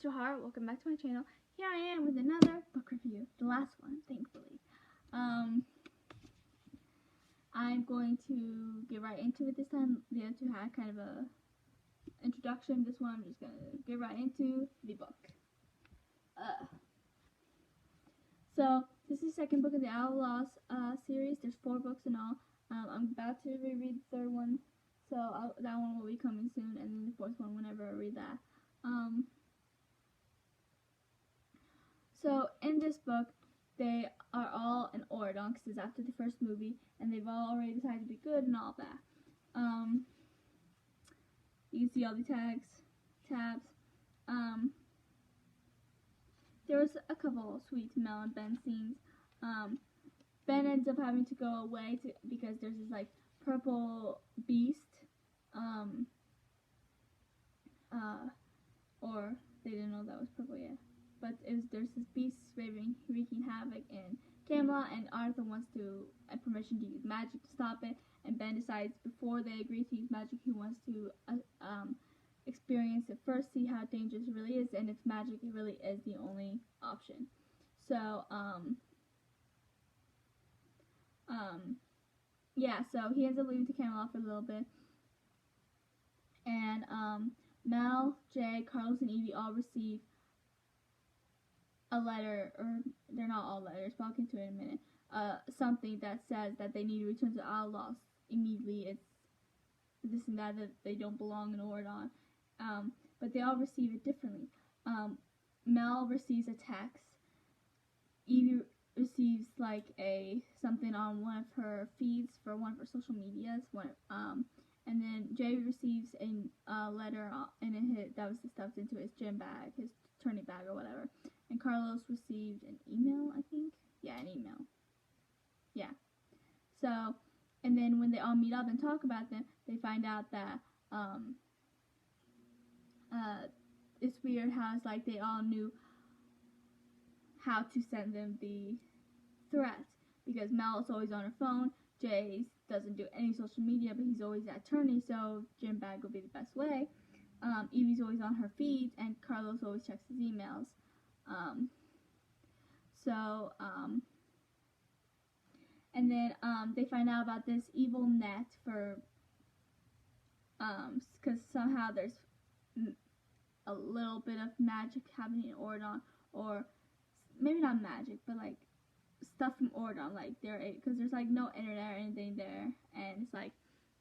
Crystal Heart. Welcome back to my channel. Here I am with another book review, the last one, thankfully. I'm going to get right into it this time. The other two had kind of a introduction. This one I'm just going to get right into the book. So, this is the second book of the Outlaws series. There's 4 books in all. I'm about to reread the third one, so that one will be coming soon, and then the fourth one whenever I read that. So, in this book, they are all in Auradon, because it's after the first movie, and they've all already decided to be good and all that. You can see all the tabs. There was a couple sweet Mel and Ben scenes. Ben ends up having to go away because there's this like purple beast, or they didn't know that was purple yet. But there's this beast wreaking havoc in Camelot, and Arthur wants permission to use magic to stop it. And Ben decides before they agree to use magic, he wants to experience it first, see how dangerous it really is, and if magic really is the only option. So yeah, so he ends up leaving to Camelot for a little bit, and Mel, Jay, Carlos, and Evie all receive a letter, or they're not all letters, but I'll get to it in a minute, something that says that they need to return to Outlaws immediately. It's this and that they don't belong in Auradon, but they all receive it differently. Mel receives a text, Evie receives like something on one of her feeds for one of her social medias, and then Jay receives a letter, and that was stuffed into his gym bag, his turning bag or whatever. And Carlos received an email, I think. Yeah, an email. Yeah. So, and then when they all meet up and talk about them, they find out that it's weird how it's like they all knew how to send them the threat, because Mel is always on her phone, Jay doesn't do any social media, but he's always at tourney, so gym bag would be the best way. Evie's always on her feeds, and Carlos always checks his emails. And then they find out about this evil net because somehow there's a little bit of magic happening in Auradon, or maybe not magic, but like stuff from Auradon, like because there's like no internet or anything there, and it's like,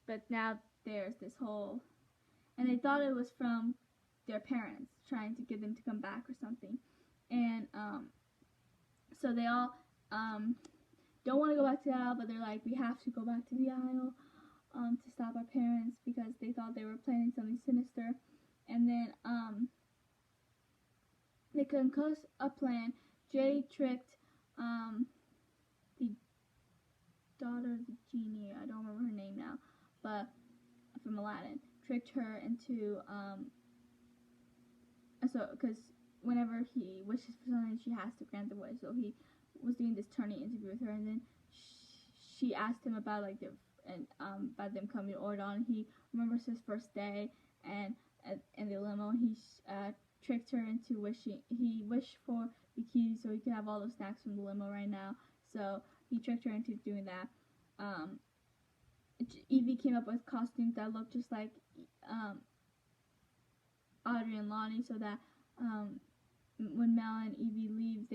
but now there's this whole, and they thought it was from their parents trying to get them to come back or something, and so they all don't want to go back to the Isle, but they're like, we have to go back to the Isle to stop our parents, because they thought they were planning something sinister. And then they concussed a plan. Jay tricked the daughter of the genie, I don't remember her name now, but from Aladdin, tricked her into because whenever he wishes for something, she has to grant the wish. So he was doing this tourney interview with her, and then she asked him about about them coming to Auradon. He remembers his first day and the limo, and he tricked her into wishing. He wished for the keys so he could have all those snacks from the limo right now. So he tricked her into doing that. Evie came up with costumes that looked just like Audrey and Lonnie, so that when Mel and Evie leave,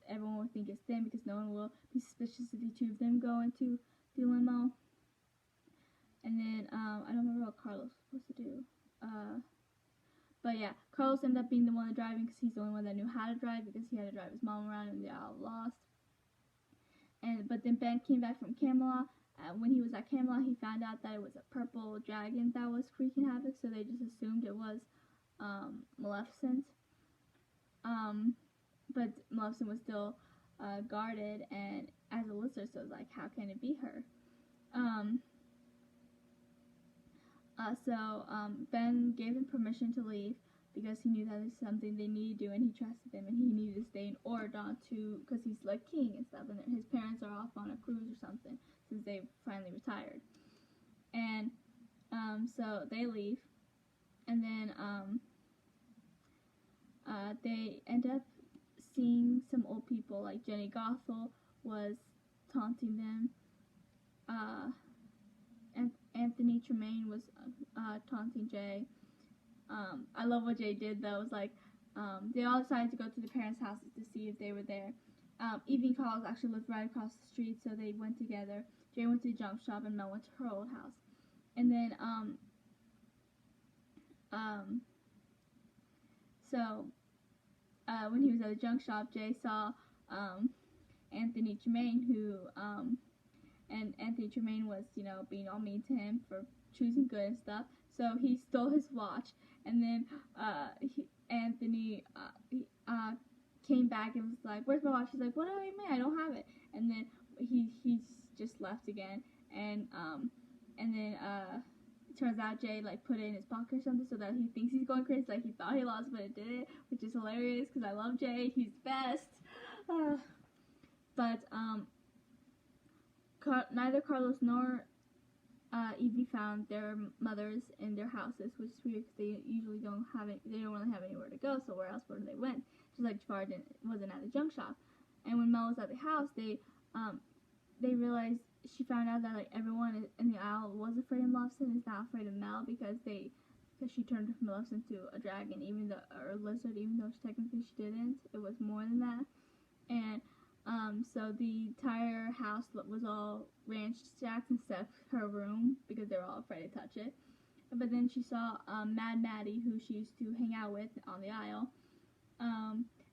everyone will think it's them, because no one will be suspicious if the two of them go into the limo. And then I don't remember what Carlos was supposed to do. But yeah, Carlos ended up being the one driving, because he's the only one that knew how to drive, because he had to drive his mom around and they all lost. But then Ben came back from Camelot. When he was at Camelot, he found out that it was a purple dragon that was wreaking havoc, so they just assumed it was Maleficent. But Maleficent was still guarded and as a lizard, so it was like, how can it be her? So Ben gave him permission to leave, because he knew that it was something they needed to do, and he trusted them, and he needed to stay in Auradon because he's like king and stuff, and his parents are off on a cruise or something since they finally retired. And so they leave, and then they end up seeing some old people, like Jenny Gothel was taunting them. And Anthony Tremaine was taunting Jay. I love what Jay did though. It was like they all decided to go to the parents' houses to see if they were there. Evie and Carlos actually lived right across the street, so they went together. Jay went to the junk shop and Mel went to her old house. And then when he was at the junk shop, Jay saw Anthony Tremaine, and Anthony Tremaine was, being all mean to him for choosing good and stuff. So he stole his watch, and then Anthony came back and was like, "Where's my watch?" He's like, "What do I mean? I don't have it." And then he just left again, and then it turns out Jay put it in his pocket or something so that he thinks he's going crazy, like he thought he lost but it didn't, which is hilarious because I love Jay. He's the best. But neither Carlos nor Evie found their mothers in their houses, which is weird because they usually don't really have anywhere to go. So where else would they went? Just like Jafar wasn't at the junk shop. And when Mel was at the house, they realized, she found out that everyone in the aisle was afraid of Maleficent is now afraid of Mel because she turned Maleficent into a dragon, or a lizard, even though technically she didn't. It was more than that. And so the entire house was all ranch stacks except her room because they were all afraid to touch it. But then she saw Mad Maddie, who she used to hang out with on the aisle,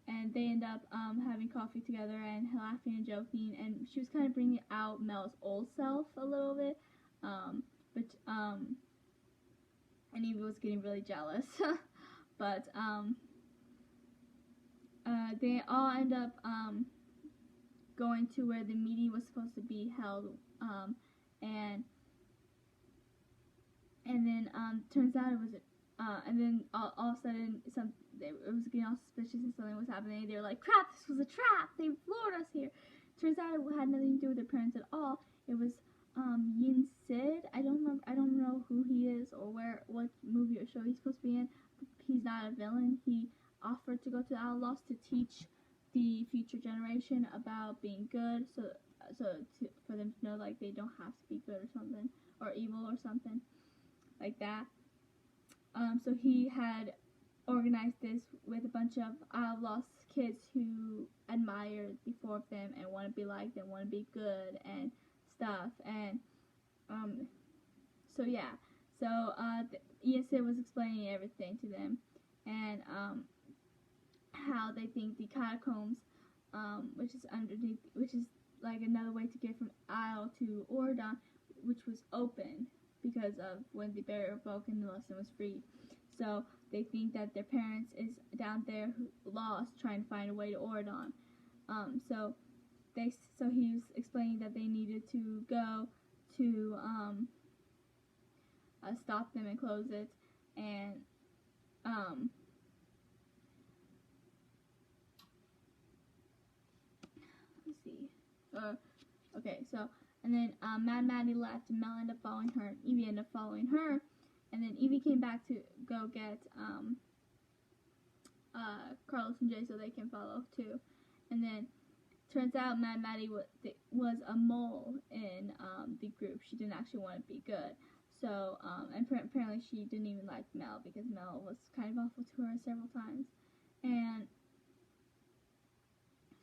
and they end up having coffee together and laughing and joking, and she was kind of bringing out Mel's old self a little bit, and Evie was getting really jealous. But they all end up going to where the meeting was supposed to be held, and then turns out it was and then all of a sudden it was getting all suspicious and something was happening. They were like, "Crap, this was a trap! They lured us here." Turns out it had nothing to do with their parents at all. It was Yin Sid. I don't know who he is or what movie or show he's supposed to be in. He's not a villain. He offered to go to the Outlaws to teach the future generation about being good, for them to know they don't have to be good or something, or evil or something like that. So he had organized this with a bunch of Outlaws kids who admired the four of them and want to be like them, want to be good and stuff. And Yin Sid was explaining everything to them, and how they think the catacombs, which is another way to get from Isle to Auradon, which was open because of when the barrier broke and Maleficent was freed. So they think that their parents is down there lost, trying to find a way to Auradon. So he was explaining that they needed to go to stop them and close it, and let's see. Okay, so and then Mad Maddie left, and Mel ended up following her, and Evie ended up following her, and then Evie came back to go get Carlos and Jay so they can follow too, and then turns out Mad Maddie was a mole in the group. She didn't actually want to be good. So, and apparently she didn't even like Mel because Mel was kind of awful to her several times. And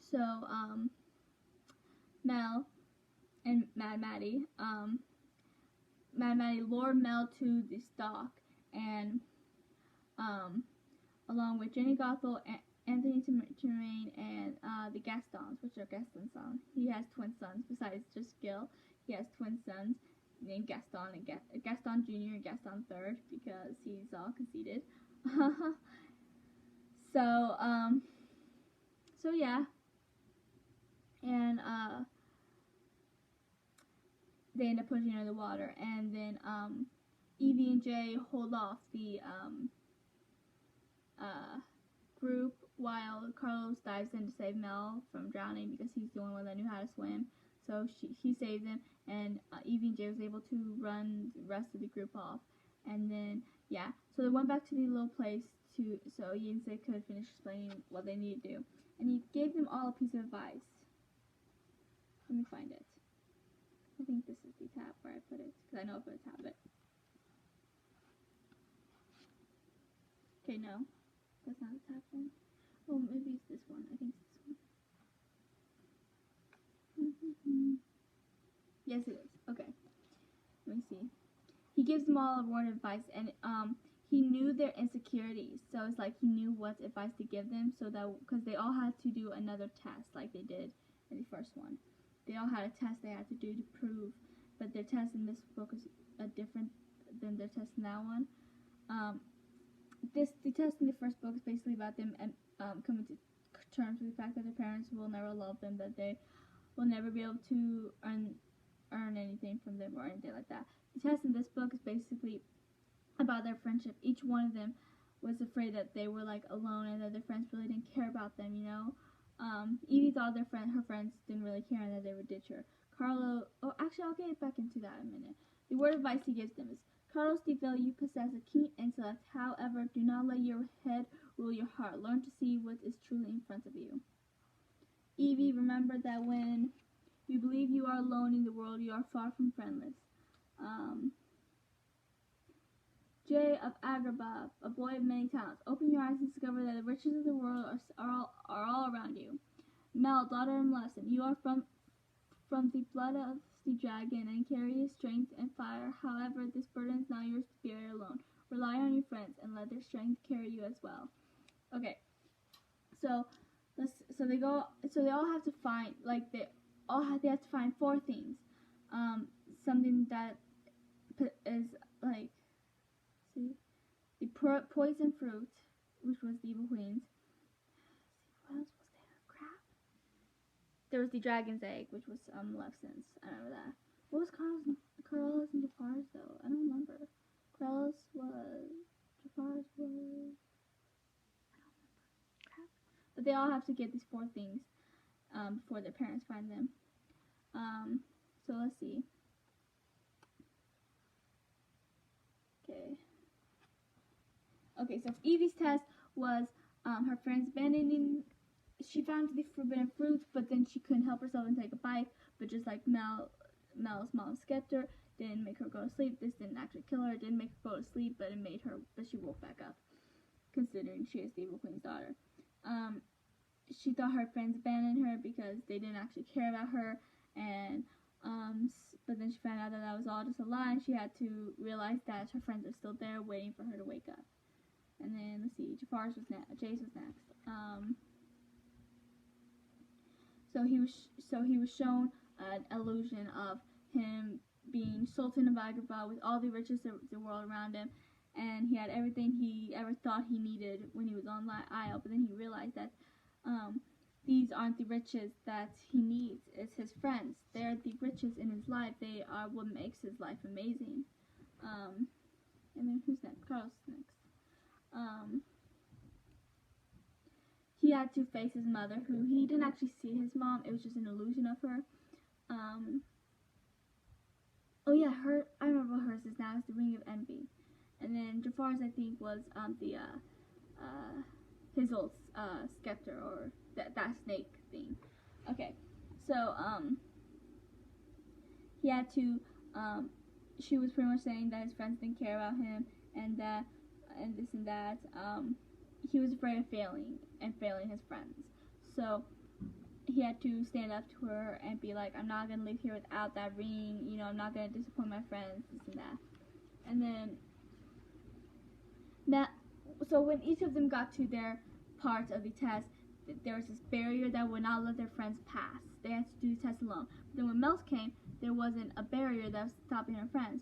so, Mel and Mad Maddie lured Mel to the stock, and along with Jenny Gothel, Anthony Tremaine, and the Gastons, which are Gaston's sons. He has twin sons besides just Gil. He has twin sons named Gaston and Gaston Jr. and Gaston III because he's all conceited. So yeah, and they end up pushing her in the water, and then Evie and Jay hold off the group while Carlos dives in to save Mel from drowning because he's the only one that knew how to swim. So he saved him, and Evie and Jay was able to run the rest of the group off. And then, yeah, So they went back to the little place so Yi and Sid could finish explaining what they needed to do. And he gave them all a piece of advice. Let me find it. I think this is the tab where I put it, because I know I put a tab it. Okay, no. That's not the tab one. Oh, maybe it's this one. I think it's this one. Yes, it is. Okay. Let me see. He gives them all a word of advice, and he knew their insecurities, so it's like he knew what advice to give them, so that because they all had to do another test like they did in the first one. They all had a test they had to do to prove, but their test in this book is different than their test in that one. The test in the first book is basically about them and coming to terms with the fact that their parents will never love them, that they will never be able to earn anything from them or anything like that. The test in this book is basically about their friendship. Each one of them was afraid that they were like alone and that their friends really didn't care about them, you know. Evie thought her friends didn't really care and that they would ditch her. Carlo, actually I'll get back into that in a minute. The word of advice he gives them is, Carlos DeVille, you possess a keen intellect. However, do not let your head rule your heart. Learn to see what is truly in front of you. Evie, remember that when you believe you are alone in the world, you are far from friendless. Jay of Agrabah, a boy of many talents. Open your eyes and discover that the riches of the world are all around you. Mel, daughter of Maleficent, you are from the blood of the dragon and carry his strength and fire. However, this burden is not yours to bear alone. Rely on your friends and let their strength carry you as well. Okay, so they all have to find they have to find 4 things. Something that is like, see, the poison fruit, which was the evil queen's. What else was there? Crap. There was the dragon's egg, which was Maleficent's. I remember that. What was Carlos and Jafar's though? I don't remember. Carlos was Jafar's was. I don't remember. Crap. But they all have to get these 4 things before their parents find them. So let's see. Okay, so Evie's test was her friends abandoning. She found the forbidden fruit, but then she couldn't help herself and take a bite. But just like Mel's mom Scepter didn't make her go to sleep. This didn't actually kill her. It didn't make her go to sleep, but she woke back up, considering she is the evil queen's daughter. She thought her friends abandoned her because they didn't actually care about her, and but then she found out that was all just a lie, and she had to realize that her friends are still there waiting for her to wake up. And then, let's see, Jace was next. So he was shown an illusion of him being Sultan of Agrabah with all the riches of the world around him, and he had everything he ever thought he needed when he was on the Isle, but then he realized that these aren't the riches that he needs. It's his friends. They're the riches in his life. They are what makes his life amazing. And then who's next? Carlos next. He had to face his mother, who he didn't actually see his mom. It was just an illusion of her. Oh yeah, I remember what hers is now. It's the Ring of Envy. And then Jafar's, I think, was his old scepter, or that snake thing. Okay, so he had to. She was pretty much saying that his friends didn't care about him, and that, and this and that. He was afraid of failing his friends. So he had to stand up to her and be like, I'm not gonna leave here without that ring. You know, I'm not gonna disappoint my friends. This and that. And then so when each of them got to their part of the test, there was this barrier that would not let their friends pass. They had to do the test alone. But then when Mel's came, there wasn't a barrier that was stopping her friends.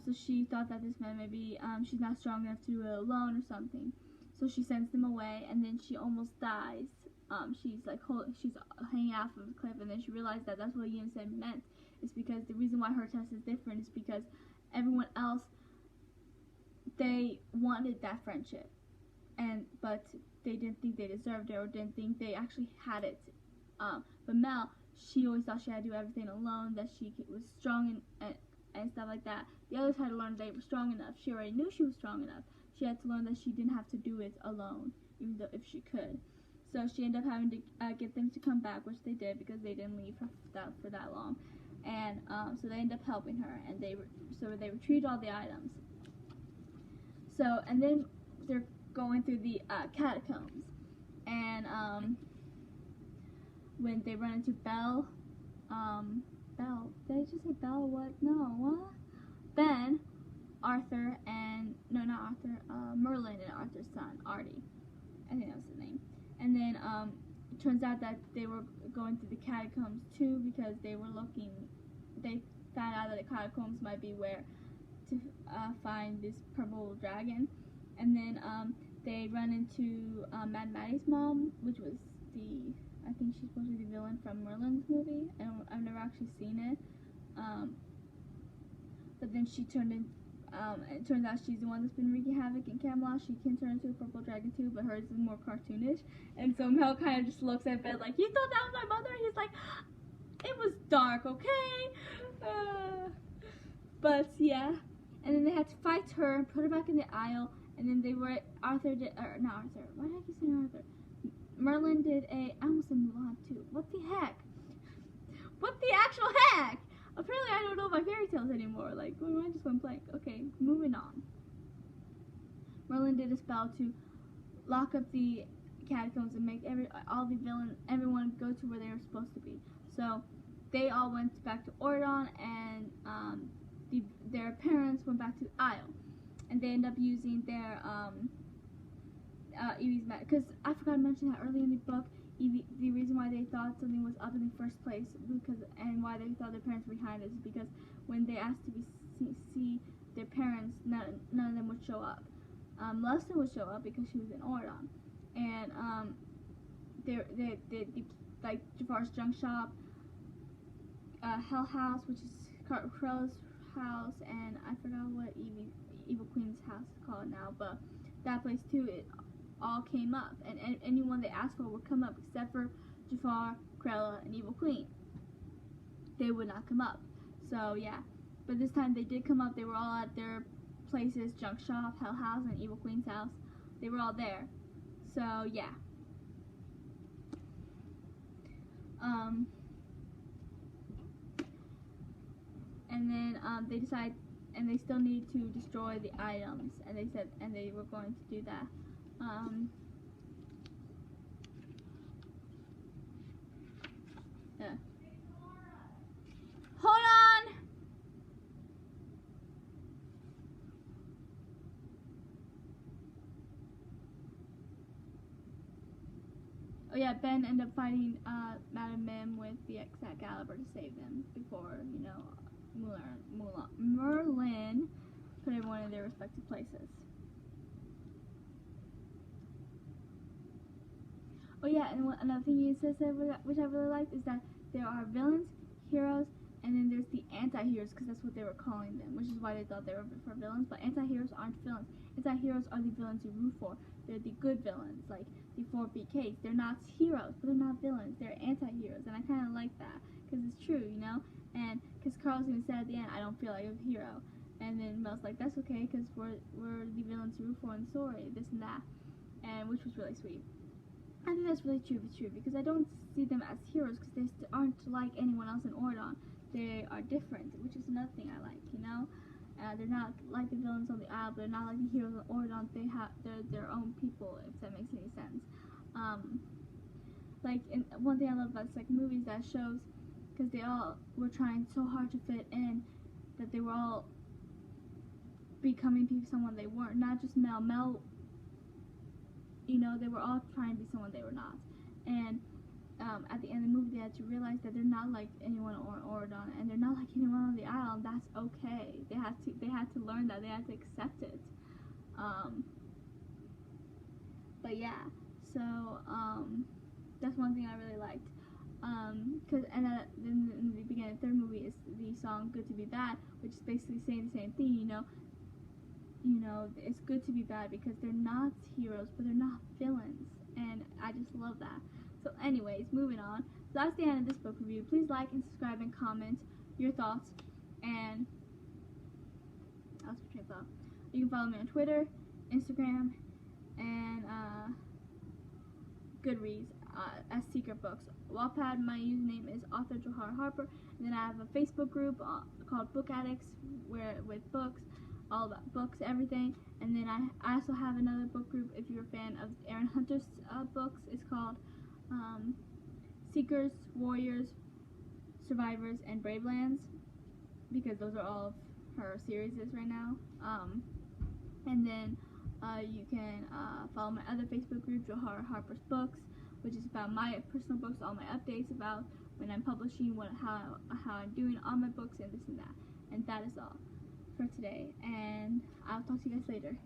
So she thought that this meant maybe she's not strong enough to do it alone or something. So she sends them away, and then she almost dies. She's hanging off of a cliff, and then she realized that that's what Ian said meant. It's because the reason why her test is different is because everyone else, they wanted that friendship, but they didn't think they deserved it, or didn't think they actually had it. But Mel, she always thought she had to do everything alone, that she was strong and stuff like that. The others had to learn they were strong enough. She already knew she was strong enough. She had to learn that she didn't have to do it alone, even though if she could. So she ended up having to get them to come back, which they did because they didn't leave her for that long. And so they ended up helping her, and they retrieved all the items. So, and then they're going through the catacombs, and when they run into Belle, did I just say Belle? What? No, what? Ben, Arthur, and no, not Arthur. Merlin and Arthur's son, Artie. I think that was his name. And then it turns out that they were going through the catacombs too because they found out that the catacombs might be where to find this purple dragon. And then they run into Mad Maddie's mom, which was I think she's supposed to be the villain from Merlin's movie. I've never actually seen it. But then she turned in, it turns out she's the one that's been wreaking havoc in Camelot. She can turn into a purple dragon too, but hers is more cartoonish. And so Mel kind of just looks at Ben like, "You thought that was my mother?" And he's like, "It was dark, okay?" But yeah, and then they had to fight her and put her back in the aisle. And then not Arthur. Why did I keep saying Arthur? Merlin did I almost said Mulan too. What the heck? What the actual heck? Apparently I don't know my fairy tales anymore. Like, my mind just went blank. Okay, moving on. Merlin did a spell to lock up the catacombs and make everyone go to where they were supposed to be. So they all went back to Ordon, and their parents went back to the Isle, and they end up using their Evie's magic. Because I forgot to mention that early in the book, Evie, the reason why they thought something was up in the first place, and why they thought their parents were behind is because when they asked to see their parents, none of them would show up. Lustin would show up because she was in Ordon, and like Jafar's junk shop, Hell House, which is Cruella's house, and I forgot what Evil Queen's house is called now, but that place too, it all came up, and anyone they asked for would come up, except for Jafar, Cruella, and Evil Queen. They would not come up. So yeah, but this time they did come up. They were all at their places: Junk Shop, Hell House, and Evil Queen's house. They were all there. So yeah. And then they decide, and they still need to destroy the items, and they were going to do that. Yeah. Hold on. Oh yeah, Ben ended up fighting Madame Mim with the Excalibur to save them before, Merlin put everyone in their respective places. Oh yeah, and another thing he says which I really liked is that there are villains, heroes, and then there's the anti-heroes, because that's what they were calling them, which is why they thought they were for villains. But anti-heroes aren't villains. Anti-heroes are the villains you root for. They're the good villains, like the 4BKs. They're not heroes, but they're not villains. They're anti-heroes, and I kind of like that, because it's true, And because Carl's even said at the end, "I don't feel like a hero," and then Mel's like, "That's okay, because we're the villains you root for in the story, this and that," and which was really sweet. I think that's really true, because I don't see them as heroes, because they aren't like anyone else in Ordon. They are different, which is another thing I like, They're not like the villains on the Isle, but they're not like the heroes in Ordon. They're their own people, if that makes any sense. One thing I love about the second movie is that shows, because they all were trying so hard to fit in, that they were all becoming someone they weren't. Not just Mel. They were all trying to be someone they were not. And at the end of the movie, they had to realize that they're not like anyone on Ordon, and they're not like anyone on the Isle, and that's okay. They had to learn that. They had to accept it. But yeah, so that's one thing I really liked. Then in the beginning of the third movie is the song "Good to Be Bad," which is basically saying the same thing. It's good to be bad because they're not heroes, but they're not villains, and I just love that. So anyways, moving on. So that's the end of this book review. Please like and subscribe and comment your thoughts, and lost my train of thought. You can follow me on Twitter, Instagram, and Goodreads as Secret Books. Wattpad, my username is author Johar Harper. And then I have a Facebook group called Book Addicts, with books, all about books, everything. And then I also have another book group if you're a fan of Erin Hunter's books. It's called Seekers, Warriors, Survivors, and Bravelands, because those are all of her series right now. And then you can follow my other Facebook group, Johar Harper's Books, which is about my personal books, all my updates about when I'm publishing, how I'm doing on my books, and this and that. And that is all for today. And I'll talk to you guys later.